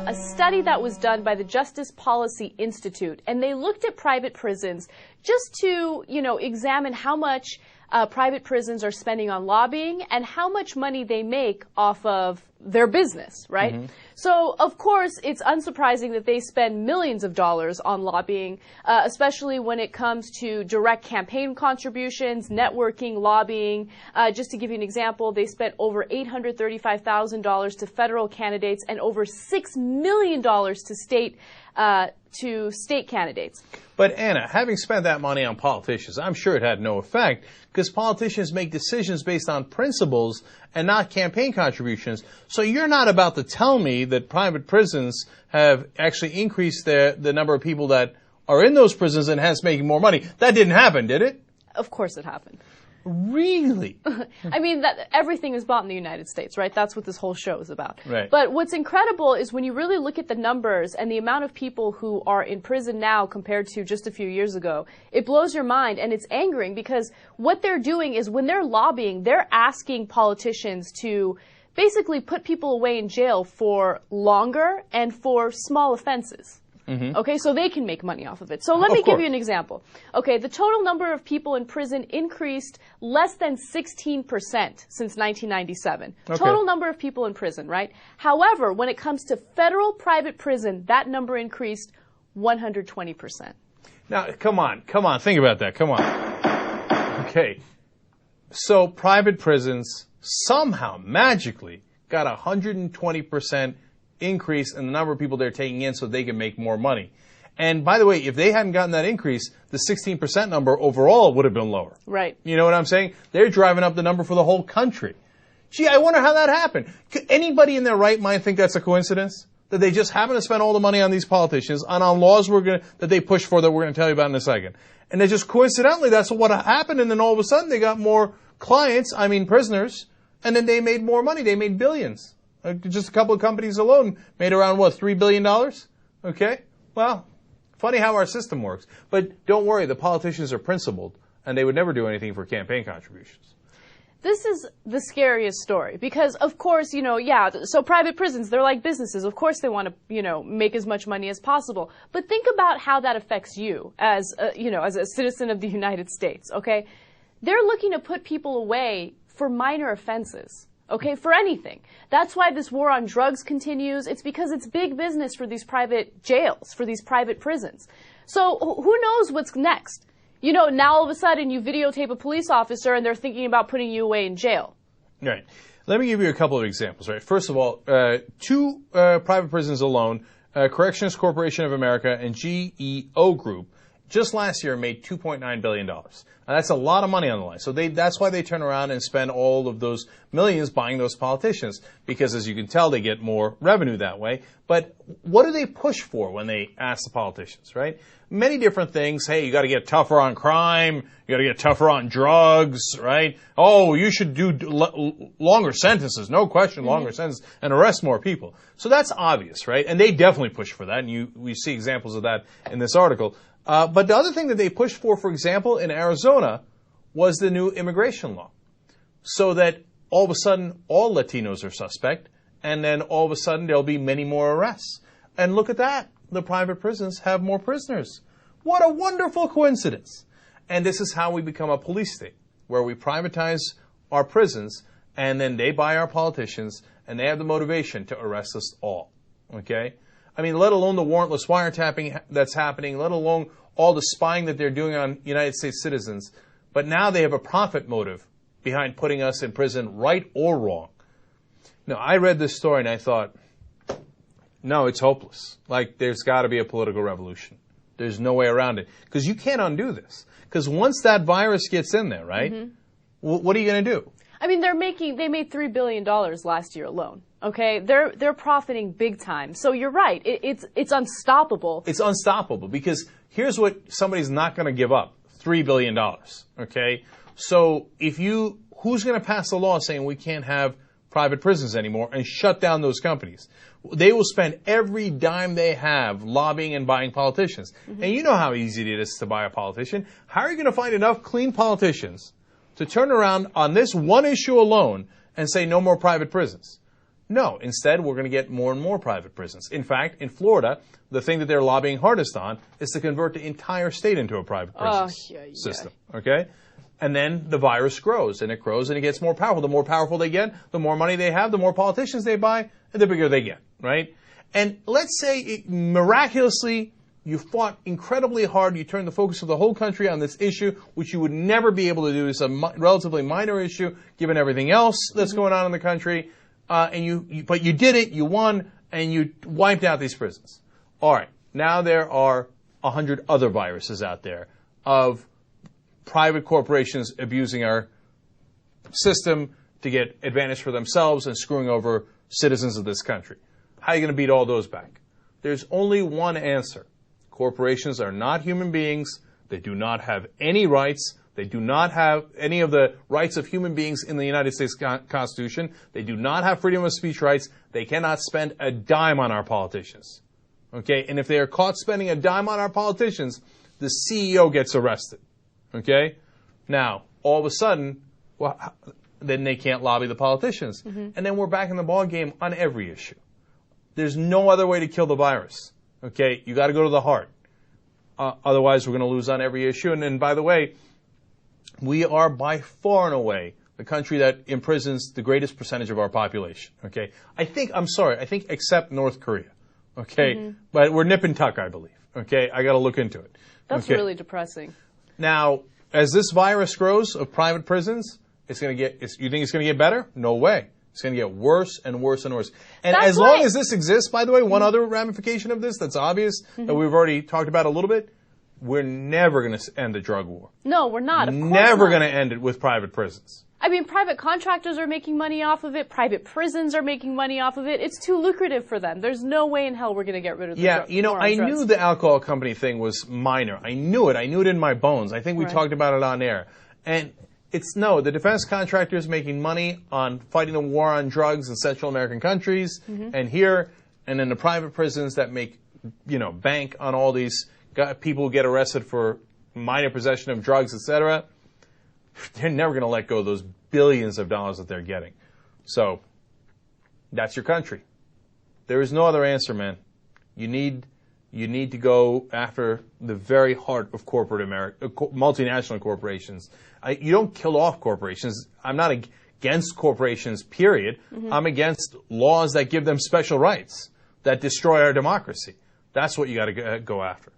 a study that was done by the Justice Policy Institute, and they looked at private prisons just to, examine how much private prisons are spending on lobbying and how much money they make off of their business, right? Mm-hmm. So, of course, it's unsurprising that they spend millions of dollars on lobbying, especially when it comes to direct campaign contributions, networking, lobbying. Just to give you an example, they spent over $835,000 to federal candidates and over $6 million to state candidates. But Anna, having spent that money on politicians, I'm sure it had no effect because politicians make decisions based on principles and not campaign contributions. So you're not about to tell me that private prisons have actually increased the number of people that are in those prisons and hence making more money. That didn't happen, did it? Of course it happened. Really? I mean, everything is bought in the United States, right? That's what this whole show is about. Right. But what's incredible is when you really look at the numbers and the amount of people who are in prison now compared to just a few years ago, it blows your mind and it's angering because what they're doing is when they're lobbying, they're asking politicians to basically put people away in jail for longer and for small offenses. Mm-hmm. Okay, so they can make money off of it. So let me give you an example. Okay, the total number of people in prison increased less than 16% since 1997. Okay. Total number of people in prison, right? However, when it comes to federal private prison, that number increased 120%. Now, come on, think about that, come on. Okay, so private prisons somehow, magically, got 120% increase in the number of people they're taking in so they can make more money. And by the way, if they hadn't gotten that increase, the 16% number overall would have been lower. Right. You know what I'm saying? They're driving up the number for the whole country. Gee, I wonder how that happened. Could anybody in their right mind think that's a coincidence? That they just happen to spend all the money on these politicians and on laws that they push for that we're going to tell you about in a second. And they just coincidentally, that's what happened. And then all of a sudden they got more prisoners, and then they made more money. They made billions. Just a couple of companies alone made around, $3 billion? Okay? Well, funny how our system works. But don't worry, the politicians are principled, and they would never do anything for campaign contributions. This is the scariest story because, of course, so private prisons, they're like businesses. Of course they want to, make as much money as possible. But think about how that affects you as a citizen of the United States, okay? They're looking to put people away for minor offenses. Okay, for anything. That's why this war on drugs continues. It's because it's big business for these private jails, for these private prisons. So who knows what's next? Now all of a sudden you videotape a police officer and they're thinking about putting you away in jail. Right. Let me give you a couple of examples, right? First of all, two private prisons alone, Corrections Corporation of America and GEO Group, just last year made $2.9 billion. Now, that's a lot of money on the line. So that's why they turn around and spend all of those millions buying those politicians, because as you can tell, they get more revenue that way. But what do they push for when they ask the politicians, right? Many different things. Hey, you got to get tougher on crime. You got to get tougher on drugs, right? Oh, you should do longer sentences. No question, longer sentences, and arrest more people. So that's obvious, right? And they definitely push for that. And we see examples of that in this article. But the other thing that they pushed for example, in Arizona, was the new immigration law. So that all of a sudden, all Latinos are suspect, and then all of a sudden, there'll be many more arrests. And look at that. The private prisons have more prisoners. What a wonderful coincidence. And this is how we become a police state, where we privatize our prisons, and then they buy our politicians, and they have the motivation to arrest us all. Okay? I mean, let alone the warrantless wiretapping that's happening, let alone all the spying that they're doing on United States citizens. But now they have a profit motive behind putting us in prison, right or wrong. Now, I read this story and I thought, no, it's hopeless. Like, there's got to be a political revolution. There's no way around it. Because you can't undo this. Because once that virus gets in there, right, what are you going to do? I mean, they made $3 billion last year alone. Okay, they're profiting big time. So you're right. It's unstoppable. It's unstoppable because here's what somebody's not going to give up: $3 billion. Okay, so who's going to pass a law saying we can't have private prisons anymore and shut down those companies? They will spend every dime they have lobbying and buying politicians. And you know how easy it is to buy a politician. How are you going to find enough clean politicians to turn around on this one issue alone and say no more private prisons? No, instead, we're going to get more and more private prisons. In fact, in Florida, the thing that they're lobbying hardest on is to convert the entire state into a private prison system. Okay? And then the virus grows, and it grows, and it gets more powerful. The more powerful they get, the more money they have, the more politicians they buy, and the bigger they get, right? And let's say miraculously you fought incredibly hard, you turned the focus of the whole country on this issue, which you would never be able to do. It's a relatively minor issue, given everything else that's going on in the country. But you did it, you won, and you wiped out these prisons. All right, now there are 100 other viruses out there of private corporations abusing our system to get advantage for themselves and screwing over citizens of this country. How are you going to beat all those back? There's only one answer. Corporations are not human beings. They do not have any rights. They do not have any of the rights of human beings in the United States Constitution. They do not have freedom of speech rights. They cannot spend a dime on our politicians. Okay? And if they are caught spending a dime on our politicians, the CEO gets arrested. Okay? Now, all of a sudden, well, then they can't lobby the politicians. And then we're back in the ballgame on every issue. There's no other way to kill the virus. Okay? You got to go to the heart. Otherwise, we're going to lose on every issue. And then, by the way, we are by far and away the country that imprisons the greatest percentage of our population. Okay? I think except North Korea. Okay? But we're nip and tuck, I believe. Okay? I got to look into it. That's really depressing. Now, as this virus grows of private prisons, you think it's going to get better? No way. It's going to get worse and worse and worse. And as long as this exists, by the way, one other ramification of this that's obvious that we've already talked about a little bit, we're never going to end the drug war. No, we're not. Of course never going to end it with private prisons. I mean, private contractors are making money off of it. Private prisons are making money off of it. It's too lucrative for them. There's no way in hell we're going to get rid of the drug. Yeah, I knew the alcohol company thing was minor. I knew it. I knew it in my bones. I think we talked about it on air. And the defense contractors making money on fighting the war on drugs in Central American countries and here, and then the private prisons that make, bank on all these people who get arrested for minor possession of drugs, etc. They're never going to let go of those billions of dollars that they're getting. So that's your country. There is no other answer, man. You need to go after the very heart of corporate America, multinational corporations. You don't kill off corporations. I'm not against corporations, period. I'm against laws that give them special rights, that destroy our democracy. That's what you got to go after.